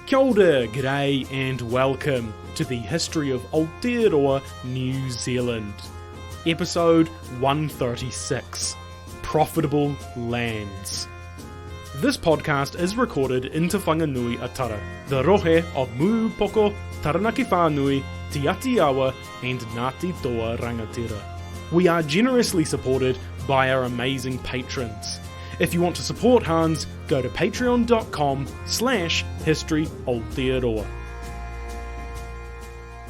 Kia ora, g'day and welcome to the history of Aotearoa, New Zealand. Episode 136, Profitable Lands. This podcast is recorded in Te Whanganui Atara, the rohe of Muupoko, Taranaki Whānui, Te Aotearoa and Ngāti Toa Rangatira. We are generously supported by our amazing patrons. If you want to support Hans, go to patreon.com/historyaotearoa.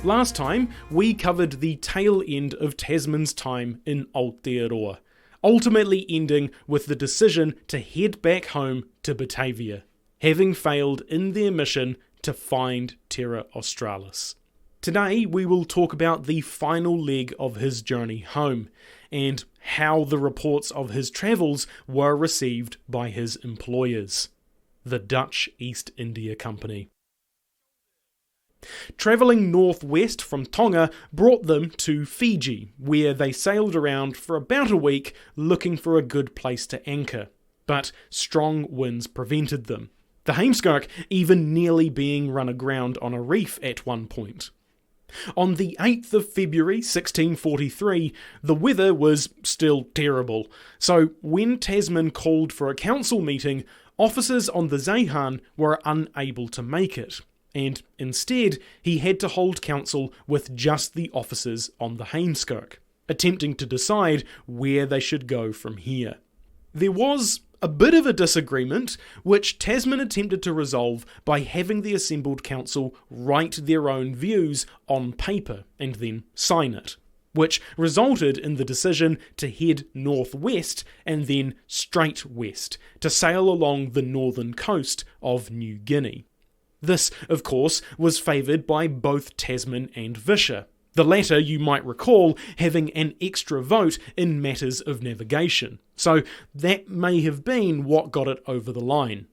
Last time, we covered the tail end of Tasman's time in Aotearoa, ultimately ending with the decision to head back home to Batavia, having failed in their mission to find Terra Australis. Today, we will talk about the final leg of his journey home, and how the reports of his travels were received by his employers, the Dutch East India Company. Travelling northwest from Tonga brought them to Fiji, where they sailed around for about a week looking for a good place to anchor, but strong winds prevented them, the Heemskerk even nearly being run aground on a reef at one point. On the 8th of February 1643, the weather was still terrible, so when Tasman called for a council meeting, officers on the Zeehan were unable to make it, and instead he had to hold council with just the officers on the Heemskerk, attempting to decide where they should go from here. There was a bit of a disagreement, which Tasman attempted to resolve by having the assembled council write their own views on paper and then sign it, which resulted in the decision to head northwest and then straight west to sail along the northern coast of New Guinea. This, of course, was favoured by both Tasman and Vischer, the latter, you might recall, having an extra vote in matters of navigation, so that may have been what got it over the line.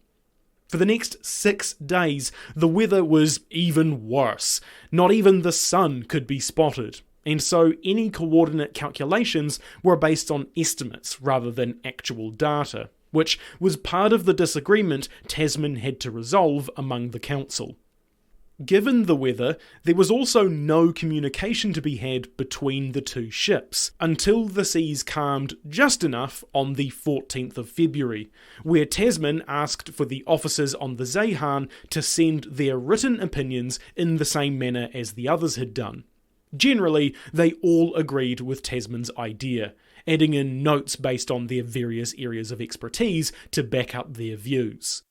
For the next 6 days, the weather was even worse. Not even the sun could be spotted, and so any coordinate calculations were based on estimates rather than actual data, which was part of the disagreement Tasman had to resolve among the council. Given the weather, there was also no communication to be had between the two ships, until the seas calmed just enough on the 14th of February, where Tasman asked for the officers on the Zeehan to send their written opinions in the same manner as the others had done. Generally, they all agreed with Tasman's idea, adding in notes based on their various areas of expertise to back up their views.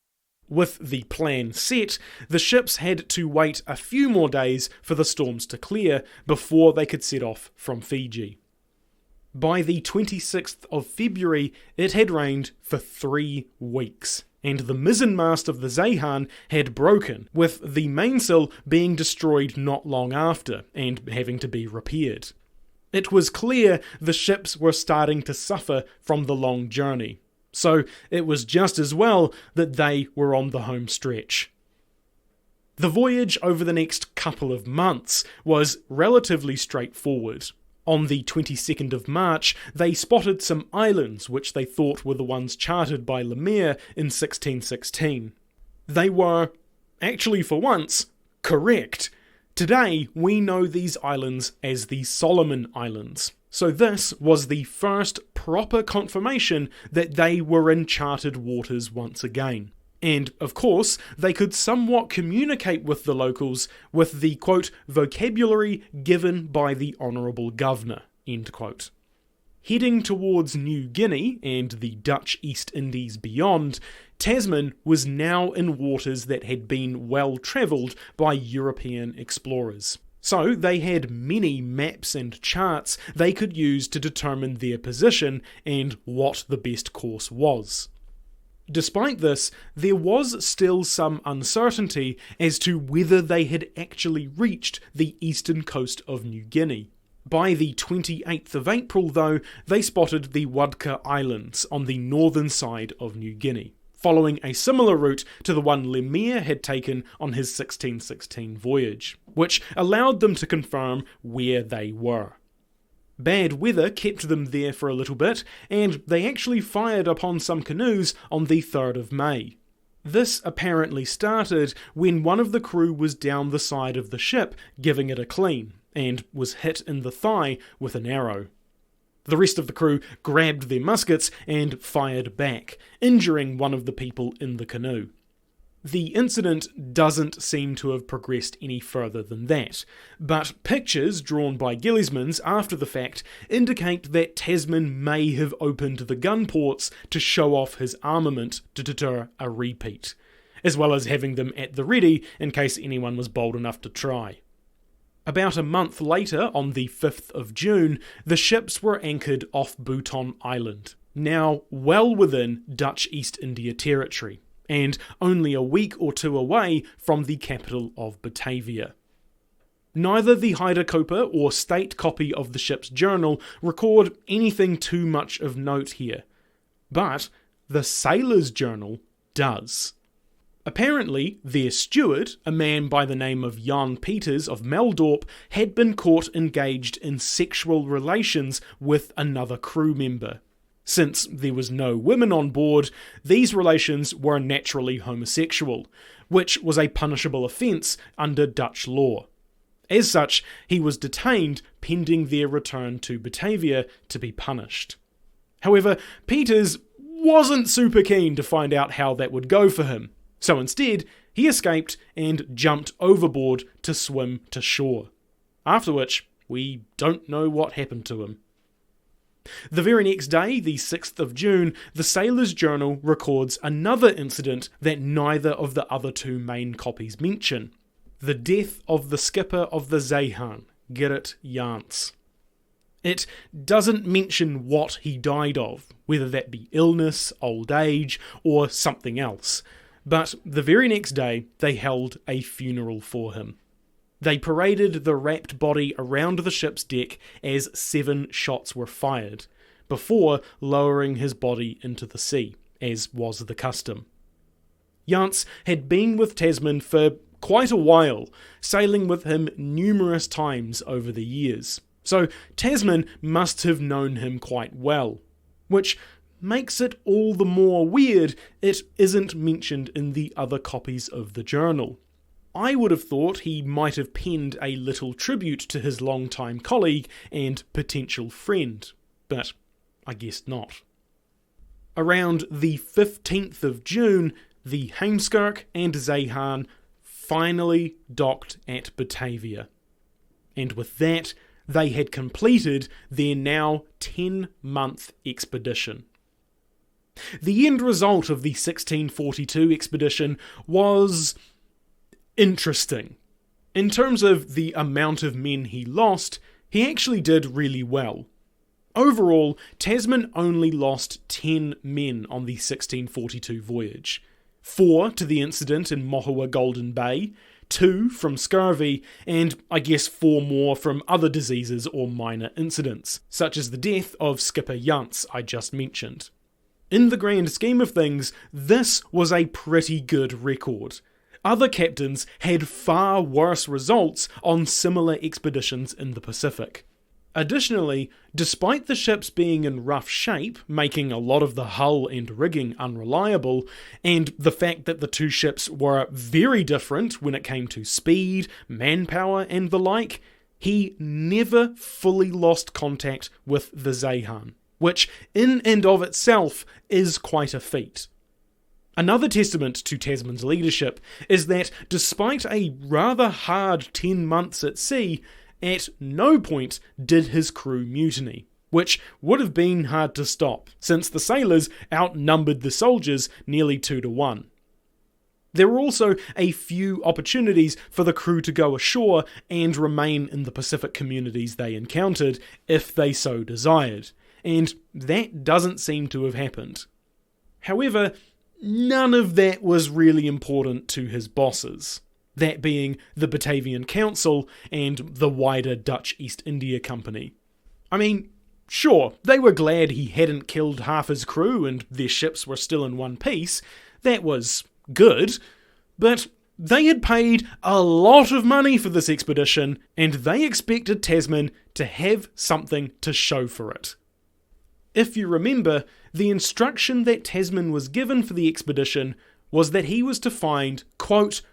With the plan set, the ships had to wait a few more days for the storms to clear before they could set off from Fiji. By the 26th of February, it had rained for 3 weeks, and the mizzenmast of the Zeehan had broken, with the mainsail being destroyed not long after, and having to be repaired. It was clear the ships were starting to suffer from the long journey, so it was just as well that they were on the home stretch. The voyage over the next couple of months was relatively straightforward. On the 22nd of March, they spotted some islands which they thought were the ones charted by Le Maire in 1616. They were, actually for once, correct. Today, we know these islands as the Solomon Islands. So this was the first proper confirmation that they were in charted waters once again. And, of course, they could somewhat communicate with the locals with the, quote, vocabulary given by the Honourable Governor, end quote. Heading towards New Guinea and the Dutch East Indies beyond, Tasman was now in waters that had been well travelled by European explorers. So they had many maps and charts they could use to determine their position and what the best course was. Despite this, there was still some uncertainty as to whether they had actually reached the eastern coast of New Guinea. By the 28th of April, though, they spotted the Wadka Islands on the northern side of New Guinea, following a similar route to the one Le Maire had taken on his 1616 voyage, which allowed them to confirm where they were. Bad weather kept them there for a little bit, and they actually fired upon some canoes on the 3rd of May. This apparently started when one of the crew was down the side of the ship giving it a clean, and was hit in the thigh with an arrow. The rest of the crew grabbed their muskets and fired back, injuring one of the people in the canoe. The incident doesn't seem to have progressed any further than that, but pictures drawn by ghilliesmans after the fact indicate that Tasman may have opened the gun ports to show off his armament to deter a repeat, as well as having them at the ready in case anyone was bold enough to try. About a month later, on the 5th of June, the ships were anchored off Bouton Island, now well within Dutch East India Territory, and only a week or two away from the capital of Batavia. Neither the Heidekoper or state copy of the ship's journal record anything too much of note here, but the sailor's journal does. Apparently, their steward, a man by the name of Jan Peters of Meldorp, had been caught engaged in sexual relations with another crew member. Since there was no women on board, these relations were naturally homosexual, which was a punishable offence under Dutch law. As such, he was detained pending their return to Batavia to be punished. However, Peters wasn't super keen to find out how that would go for him, so instead he escaped and jumped overboard to swim to shore, after which we don't know what happened to him. The very next day, the 6th of June, the Sailor's Journal records another incident that neither of the other two main copies mention: the death of the skipper of the Zeehan, Gerrit Jans. It doesn't mention what he died of, whether that be illness, old age, or something else, but the very next day they held a funeral for him. They paraded the wrapped body around the ship's deck as 7 shots were fired, before lowering his body into the sea, as was the custom. Jans had been with Tasman for quite a while, sailing with him numerous times over the years, so Tasman must have known him quite well, which makes it all the more weird it isn't mentioned in the other copies of the journal. I would have thought he might have penned a little tribute to his longtime colleague and potential friend, but I guess not. Around the 15th of June, the Heemskerk and Zeehan finally docked at Batavia, and with that they had completed their now 10-month expedition. The end result of the 1642 expedition was interesting. In terms of the amount of men he lost, he actually did really well. Overall, Tasman only lost 10 men on the 1642 voyage. 4 to the incident in Mohua Golden Bay, 2 from scurvy, and I guess 4 more from other diseases or minor incidents, such as the death of Skipper Jans I just mentioned. In the grand scheme of things, this was a pretty good record. Other captains had far worse results on similar expeditions in the Pacific. Additionally, despite the ships being in rough shape, making a lot of the hull and rigging unreliable, and the fact that the two ships were very different when it came to speed, manpower, and the like, he never fully lost contact with the Zeehan, which in and of itself is quite a feat. Another testament to Tasman's leadership is that despite a rather hard 10 months at sea, at no point did his crew mutiny, which would have been hard to stop, since the sailors outnumbered the soldiers nearly 2-1. There were also a few opportunities for the crew to go ashore and remain in the Pacific communities they encountered, if they so desired, and that doesn't seem to have happened. However, none of that was really important to his bosses, that being the Batavian Council and the wider Dutch East India Company. I mean, sure, they were glad he hadn't killed half his crew and their ships were still in one piece. That was good, but they had paid a lot of money for this expedition, and they expected Tasman to have something to show for it. If you remember, the instruction that Tasman was given for the expedition was that he was to find, quote,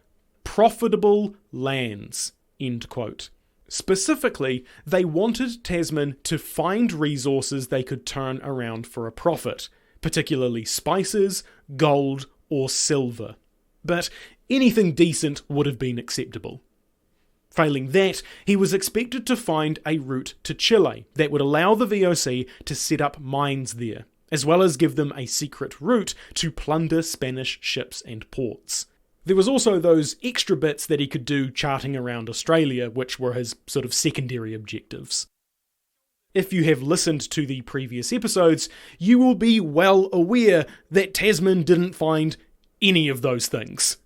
profitable lands, end quote. Specifically, they wanted Tasman to find resources they could turn around for a profit, particularly spices, gold, or silver. But anything decent would have been acceptable. Failing that, he was expected to find a route to Chile that would allow the VOC to set up mines there, as well as give them a secret route to plunder Spanish ships and ports. There was also those extra bits that he could do charting around Australia, which were his sort of secondary objectives. If you have listened to the previous episodes, you will be well aware that Tasman didn't find any of those things.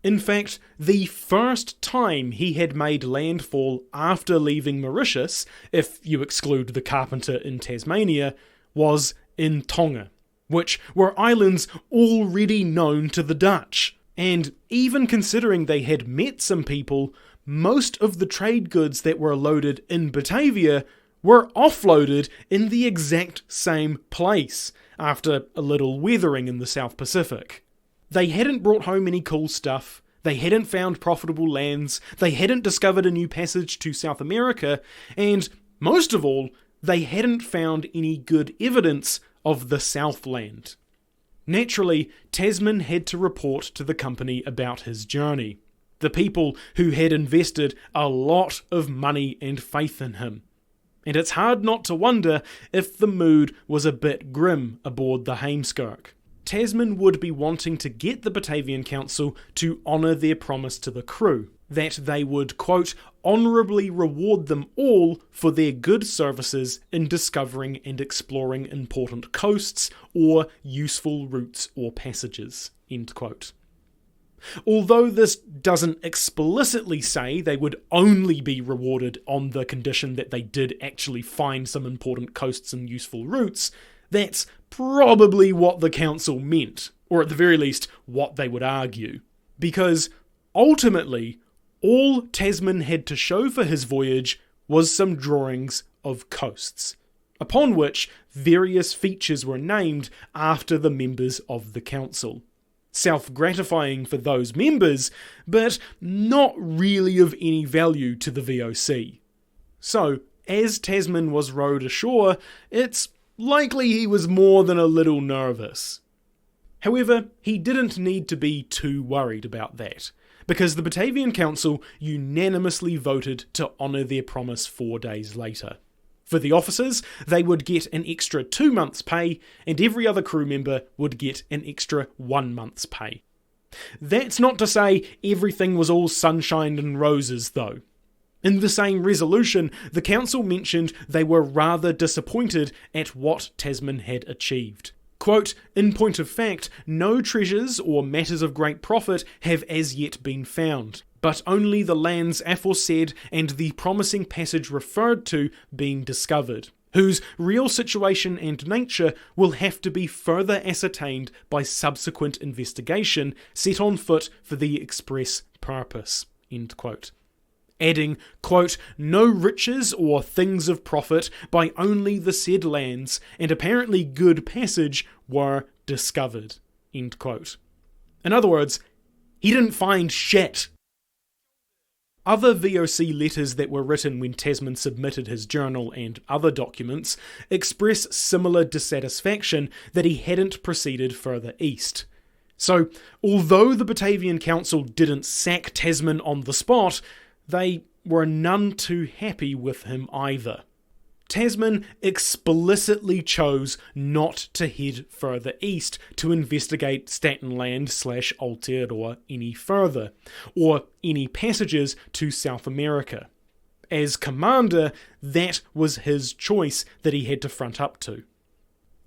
In fact, the first time he had made landfall after leaving Mauritius, if you exclude the Carpenter in Tasmania, was in Tonga, which were islands already known to the Dutch. And even considering they had met some people, most of the trade goods that were loaded in Batavia were offloaded in the exact same place after a little weathering in the South Pacific. They hadn't brought home any cool stuff, they hadn't found profitable lands, they hadn't discovered a new passage to South America, and most of all, they hadn't found any good evidence of the Southland. Naturally, Tasman had to report to the company about his journey, the people who had invested a lot of money and faith in him. And it's hard not to wonder if the mood was a bit grim aboard the Heimskirk. Tasman would be wanting to get the Batavian Council to honour their promise to the crew, that they would, quote, honourably reward them all for their good services in discovering and exploring important coasts or useful routes or passages, end quote. Although this doesn't explicitly say they would only be rewarded on the condition that they did actually find some important coasts and useful routes, that's probably what the council meant, or at the very least, what they would argue. Because ultimately, all Tasman had to show for his voyage was some drawings of coasts, upon which various features were named after the members of the council. Self-gratifying for those members, but not really of any value to the VOC. So, as Tasman was rowed ashore, it's likely he was more than a little nervous. However, he didn't need to be too worried about that, because the Batavian Council unanimously voted to honour their promise 4 days later. For the officers, they would get an extra 2 months' pay, and every other crew member would get an extra 1 month's pay. That's not to say everything was all sunshine and roses, though. In the same resolution, the council mentioned they were rather disappointed at what Tasman had achieved. Quote, in point of fact, no treasures or matters of great profit have as yet been found, but only the lands aforesaid and the promising passage referred to being discovered, whose real situation and nature will have to be further ascertained by subsequent investigation set on foot for the express purpose, end quote. Adding, quote, no riches or things of profit by only the said lands and apparently good passage were discovered, end quote. In other words, he didn't find shit. Other VOC letters that were written when Tasman submitted his journal and other documents express similar dissatisfaction that he hadn't proceeded further east. So, although the Batavian Council didn't sack Tasman on the spot, they were none too happy with him either. Tasman explicitly chose not to head further east to investigate Statenland/Aotearoa any further, or any passages to South America. As commander, that was his choice that he had to front up to.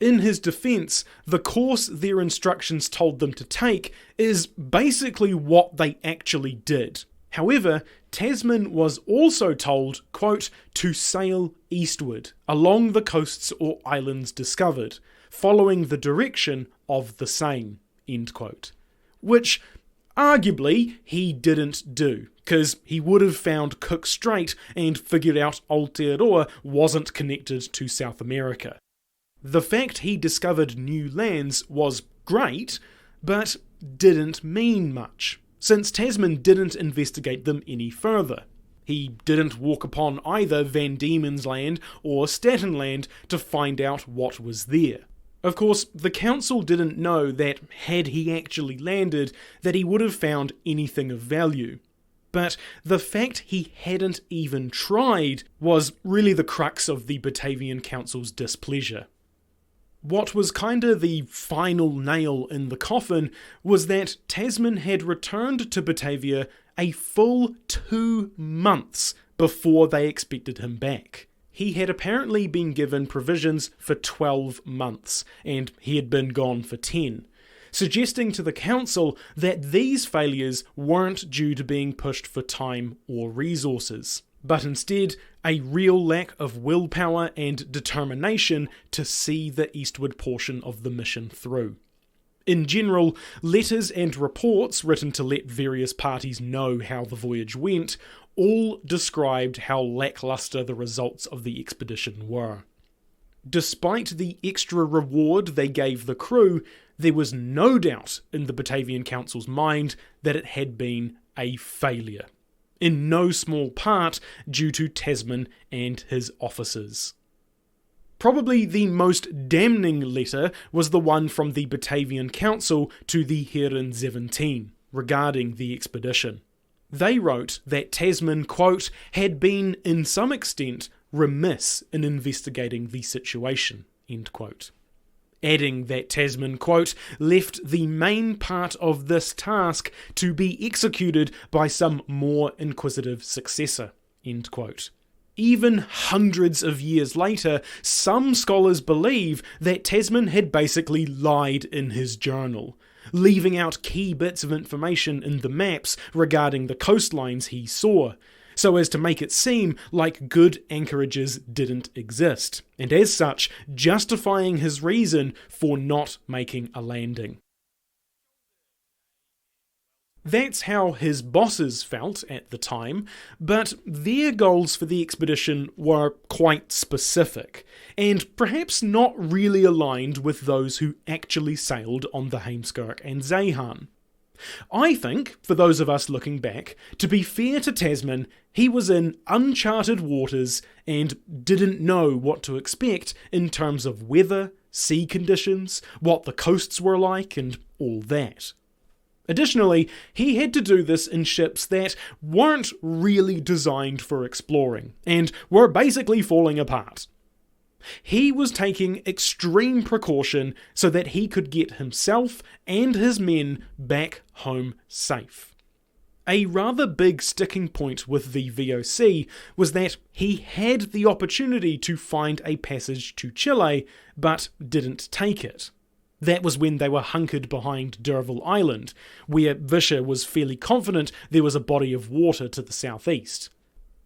In his defence, the course their instructions told them to take is basically what they actually did. However, Tasman was also told, quote, to sail eastward, along the coasts or islands discovered, following the direction of the same, end quote. Which, arguably, he didn't do, because he would have found Cook Strait and figured out Aotearoa wasn't connected to South America. The fact he discovered new lands was great, but didn't mean much, since Tasman didn't investigate them any further. He didn't walk upon either Van Diemen's Land or Staten Land to find out what was there. Of course, the council didn't know that had he actually landed, that he would have found anything of value. But the fact he hadn't even tried was really the crux of the Batavian Council's displeasure. What was kinda the final nail in the coffin was that Tasman had returned to Batavia a full 2 months before they expected him back. He had apparently been given provisions for 12 months, and he had been gone for 10, suggesting to the council that these failures weren't due to being pushed for time or resources, but instead a real lack of willpower and determination to see the eastward portion of the mission through. In general, letters and reports written to let various parties know how the voyage went all described how lackluster the results of the expedition were. Despite the extra reward they gave the crew, there was no doubt in the Batavian Council's mind that it had been a failure, in no small part due to Tasman and his officers. Probably the most damning letter was the one from the Batavian Council to the Heren 17 regarding the expedition. They wrote that Tasman, quote, had been, in some extent, remiss in investigating the situation, end quote. Adding that Tasman, quote, left the main part of this task to be executed by some more inquisitive successor, end quote. Even hundreds of years later, some scholars believe that Tasman had basically lied in his journal, leaving out key bits of information in the maps regarding the coastlines he saw, so as to make it seem like good anchorages didn't exist, and as such, justifying his reason for not making a landing. That's how his bosses felt at the time, but their goals for the expedition were quite specific, and perhaps not really aligned with those who actually sailed on the Heemskerk and Zeehan. I think, for those of us looking back, to be fair to Tasman, he was in uncharted waters and didn't know what to expect in terms of weather, sea conditions, what the coasts were like, and all that. Additionally, he had to do this in ships that weren't really designed for exploring, and were basically falling apart. He was taking extreme precaution so that he could get himself and his men back home safe. A rather big sticking point with the VOC was that he had the opportunity to find a passage to Chile, but didn't take it. That was when they were hunkered behind D'Urville Island, where Vischer was fairly confident there was a body of water to the southeast.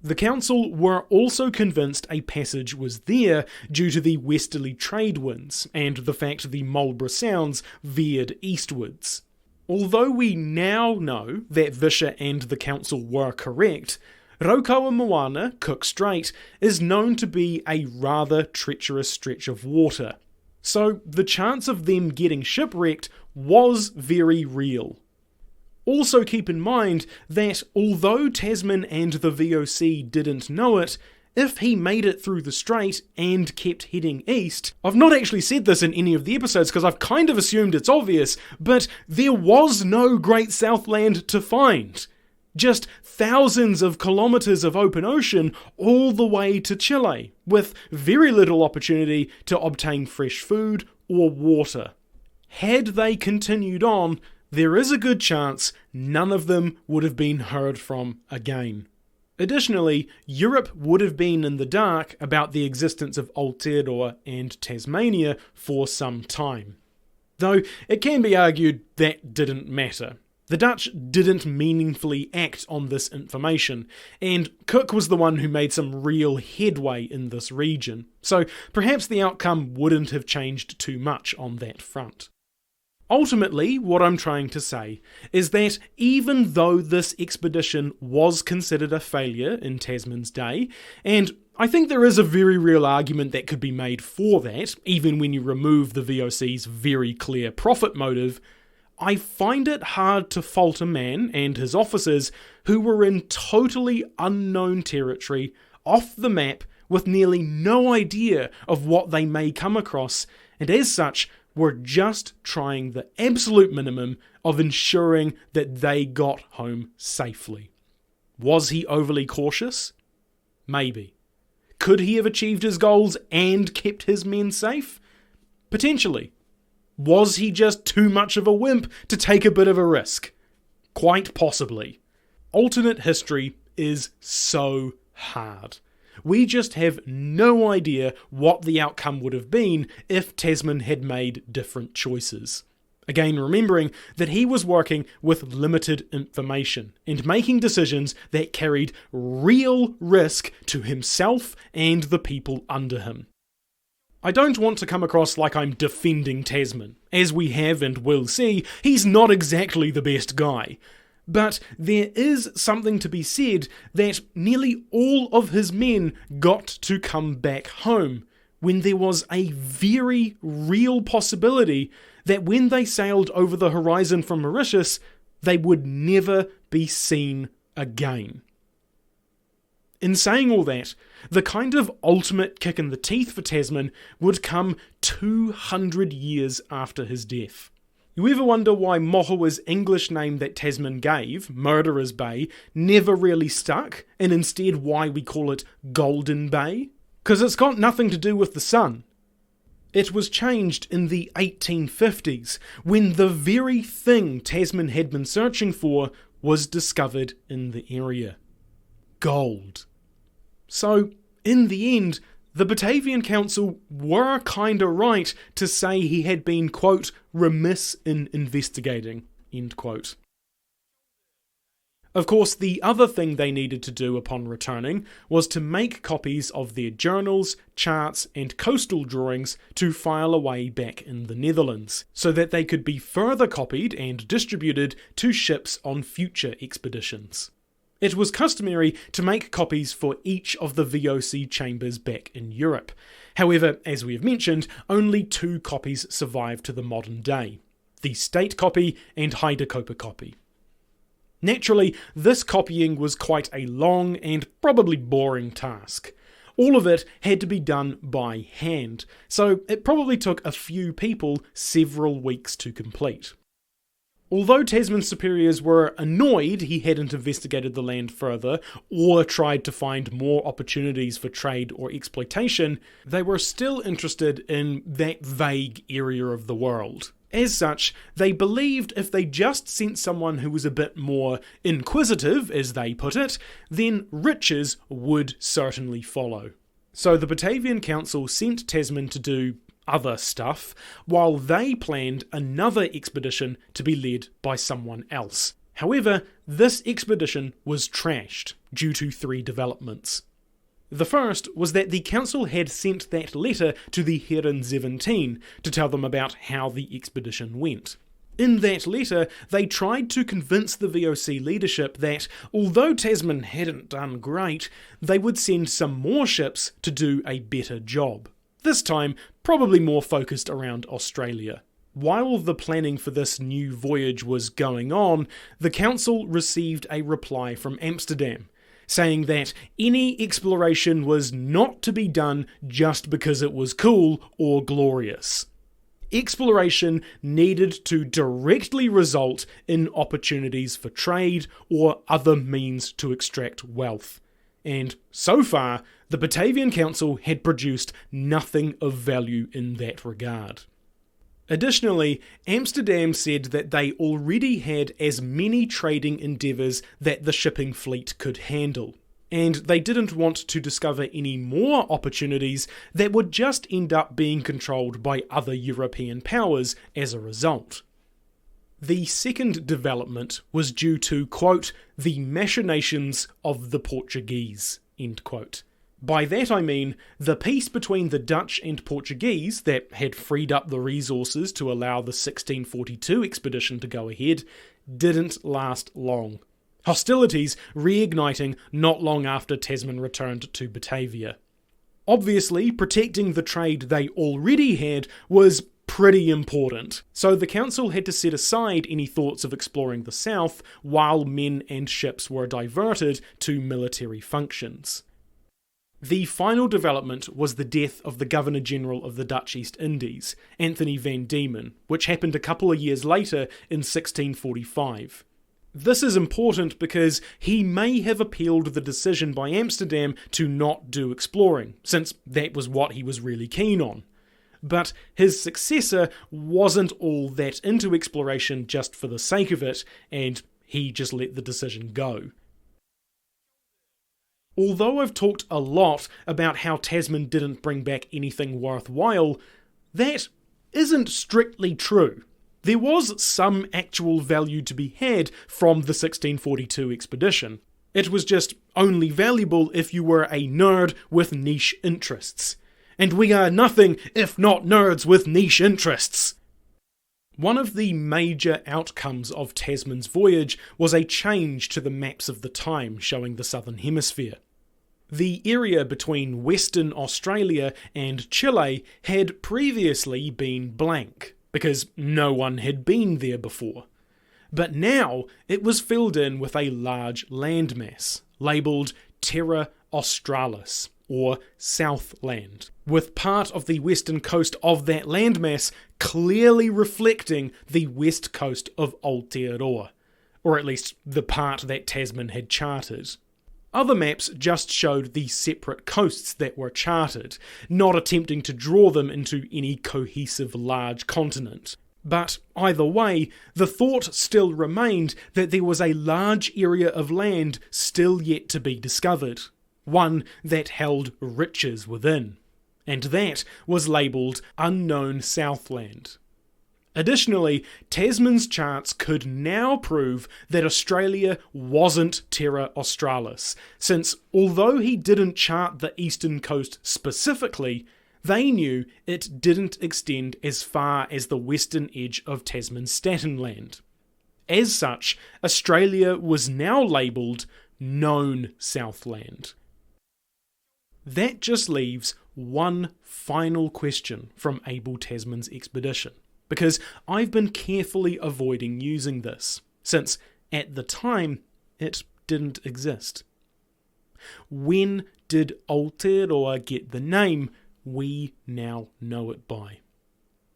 The council were also convinced a passage was there due to the westerly trade winds and the fact the Marlborough Sounds veered eastwards. Although we now know that Vischer and the council were correct, Raukaua Moana, Cook Strait, is known to be a rather treacherous stretch of water. So the chance of them getting shipwrecked was very real. Also keep in mind that although Tasman and the VOC didn't know it, if he made it through the strait and kept heading east, I've not actually said this in any of the episodes because I've kind of assumed it's obvious, but there was no Great Southland to find. Just thousands of kilometres of open ocean all the way to Chile, with very little opportunity to obtain fresh food or water. Had they continued on, there is a good chance none of them would have been heard from again. Additionally, Europe would have been in the dark about the existence of Aotearoa and Tasmania for some time. Though it can be argued that didn't matter. The Dutch didn't meaningfully act on this information, and Cook was the one who made some real headway in this region, so perhaps the outcome wouldn't have changed too much on that front. Ultimately, what I'm trying to say is that even though this expedition was considered a failure in Tasman's day, and I think there is a very real argument that could be made for that, even when you remove the VOC's very clear profit motive, I find it hard to fault a man and his officers who were in totally unknown territory, off the map, with nearly no idea of what they may come across, and as such were just trying the absolute minimum of ensuring that they got home safely. Was he overly cautious? Maybe. Could he have achieved his goals and kept his men safe? Potentially. Was he just too much of a wimp to take a bit of a risk? Quite possibly. Alternate history is so hard. We just have no idea what the outcome would have been if Tasman had made different choices. Again, remembering that he was working with limited information and making decisions that carried real risk to himself and the people under him. I don't want to come across like I'm defending Tasman. As we have and will see, he's not exactly the best guy. But there is something to be said that nearly all of his men got to come back home, when there was a very real possibility that when they sailed over the horizon from Mauritius, they would never be seen again. In saying all that, the kind of ultimate kick in the teeth for Tasman would come 200 years after his death. You ever wonder why Mohua's English name that Tasman gave, Murderer's Bay, never really stuck, and instead why we call it Golden Bay? 'Cause it's got nothing to do with the sun. It was changed in the 1850s, when the very thing Tasman had been searching for was discovered in the area. Gold. So, in the end, the Batavian Council were kinda right to say he had been, quote, remiss in investigating, end quote. Of course, the other thing they needed to do upon returning was to make copies of their journals, charts, and coastal drawings to file away back in the Netherlands, so that they could be further copied and distributed to ships on future expeditions. It was customary to make copies for each of the VOC chambers back in Europe. However, as we have mentioned, only 2 copies survive to the modern day: the state copy and Heidekoper copy. Naturally, this copying was quite a long and probably boring task. All of it had to be done by hand, so it probably took a few people several weeks to complete. Although Tasman's superiors were annoyed he hadn't investigated the land further or tried to find more opportunities for trade or exploitation, they were still interested in that vague area of the world. As such, they believed if they just sent someone who was a bit more inquisitive, as they put it, then riches would certainly follow. So the Batavian Council sent Tasman to do other stuff, while they planned another expedition to be led by someone else. However, this expedition was trashed due to 3 developments. The first was that the council had sent that letter to the Heren 17 to tell them about how the expedition went. In that letter, they tried to convince the VOC leadership that, although Tasman hadn't done great, they would send some more ships to do a better job. This time, probably more focused around Australia. While the planning for this new voyage was going on, the council received a reply from Amsterdam, saying that any exploration was not to be done just because it was cool or glorious. Exploration needed to directly result in opportunities for trade or other means to extract wealth. And so far, the Batavian Council had produced nothing of value in that regard. Additionally, Amsterdam said that they already had as many trading endeavours that the shipping fleet could handle, and they didn't want to discover any more opportunities that would just end up being controlled by other European powers as a result. The second development was due to, quote, the machinations of the Portuguese, end quote. By that I mean the peace between the Dutch and Portuguese that had freed up the resources to allow the 1642 expedition to go ahead didn't last long. Hostilities reigniting not long after Tasman returned to Batavia. Obviously, protecting the trade they already had was pretty important. So the council had to set aside any thoughts of exploring the south while men and ships were diverted to military functions. The final development was the death of the Governor-General of the Dutch East Indies, Anthony van Diemen, which happened a couple of years later in 1645. This is important because he may have appealed the decision by Amsterdam to not do exploring, since that was what he was really keen on. But his successor wasn't all that into exploration just for the sake of it, and he just let the decision go. Although I've talked a lot about how Tasman didn't bring back anything worthwhile, that isn't strictly true. There was some actual value to be had from the 1642 expedition. It was just only valuable if you were a nerd with niche interests. And we are nothing if not nerds with niche interests. One of the major outcomes of Tasman's voyage was a change to the maps of the time showing the Southern Hemisphere. The area between Western Australia and Chile had previously been blank, because no one had been there before. But now it was filled in with a large landmass, labelled Terra Australis, or Southland, with part of the western coast of that landmass clearly reflecting the west coast of Aotearoa, or at least the part that Tasman had charted. Other maps just showed the separate coasts that were charted, not attempting to draw them into any cohesive large continent. But either way, the thought still remained that there was a large area of land still yet to be discovered, one that held riches within, and that was labelled Unknown Southland. Additionally, Tasman's charts could now prove that Australia wasn't Terra Australis, since although he didn't chart the eastern coast specifically, they knew it didn't extend as far as the western edge of Tasman's Statenland. As such, Australia was now labelled Known Southland. That just leaves one final question from Abel Tasman's expedition, because I've been carefully avoiding using this, since at the time it didn't exist. When did Aotearoa get the name we now know it by?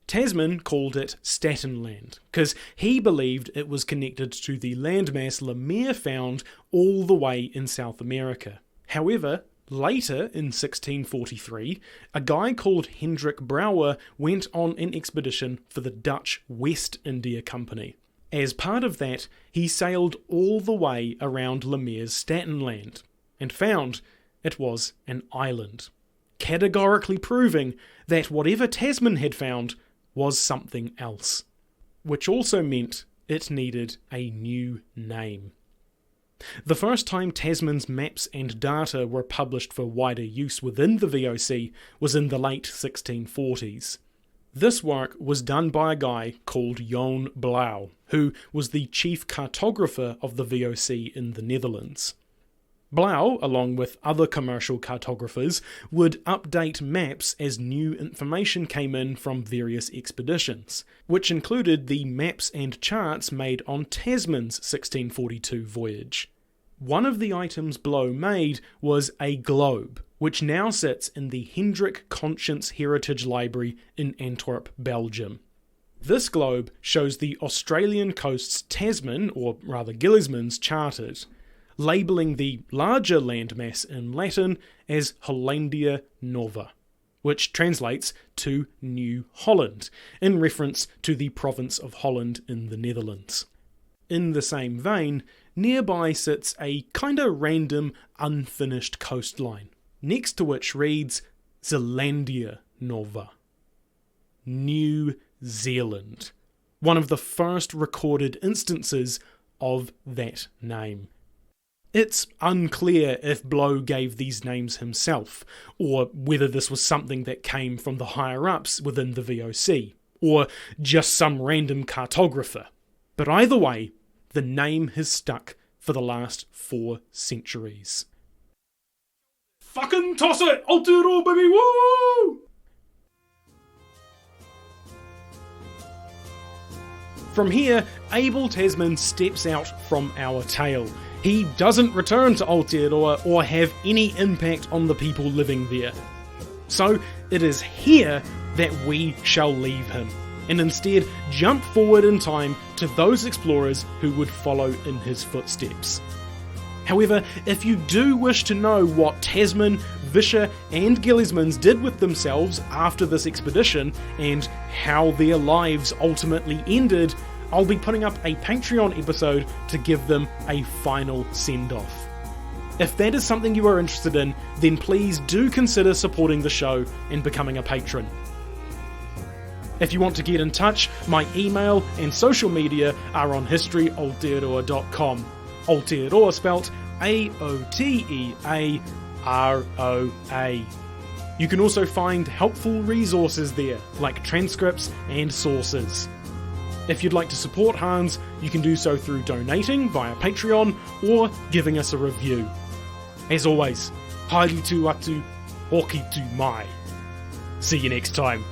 Tasman called it Statenland, because he believed it was connected to the landmass Lemaire found all the way in South America. However, later, in 1643, a guy called Hendrik Brouwer went on an expedition for the Dutch West India Company. As part of that, he sailed all the way around Lemaire's Statenland, and found it was an island, categorically proving that whatever Tasman had found was something else, which also meant it needed a new name. The first time Tasman's maps and data were published for wider use within the VOC was in the late 1640s. This work was done by a guy called Jan Blauw, who was the chief cartographer of the VOC in the Netherlands. Blauw, along with other commercial cartographers, would update maps as new information came in from various expeditions, which included the maps and charts made on Tasman's 1642 voyage. One of the items Blauw made was a globe, which now sits in the Hendrik Conscience Heritage Library in Antwerp, Belgium. This globe shows the Australian coast's Tasman, or rather Gillisman's, charted, labelling the larger landmass in Latin as Hollandia Nova, which translates to New Holland, in reference to the province of Holland in the Netherlands. In the same vein, nearby sits a kinda random, unfinished coastline, next to which reads Zeelandia Nova, New Zealand, one of the first recorded instances of that name. It's unclear if Blauw gave these names himself, or whether this was something that came from the higher-ups within the VOC, or just some random cartographer. But either way, the name has stuck for the last 4 centuries. Fucking toss it! Aotearoa, baby! Woo! From here, Abel Tasman steps out from our tale. He doesn't return to Aotearoa or have any impact on the people living there. So it is here that we shall leave him, and instead jump forward in time to those explorers who would follow in his footsteps. However, if you do wish to know what Tasman, Vischer and Gilliesmans did with themselves after this expedition and how their lives ultimately ended, I'll be putting up a Patreon episode to give them a final send-off. If that is something you are interested in, then please do consider supporting the show and becoming a patron. If you want to get in touch, my email and social media are on historyaotearoa.com. Aotearoa spelt Aotearoa. You can also find helpful resources there, like transcripts and sources. If you'd like to support Hans, you can do so through donating via Patreon or giving us a review. As always, haere tu atu, hoki tu mai. See you next time.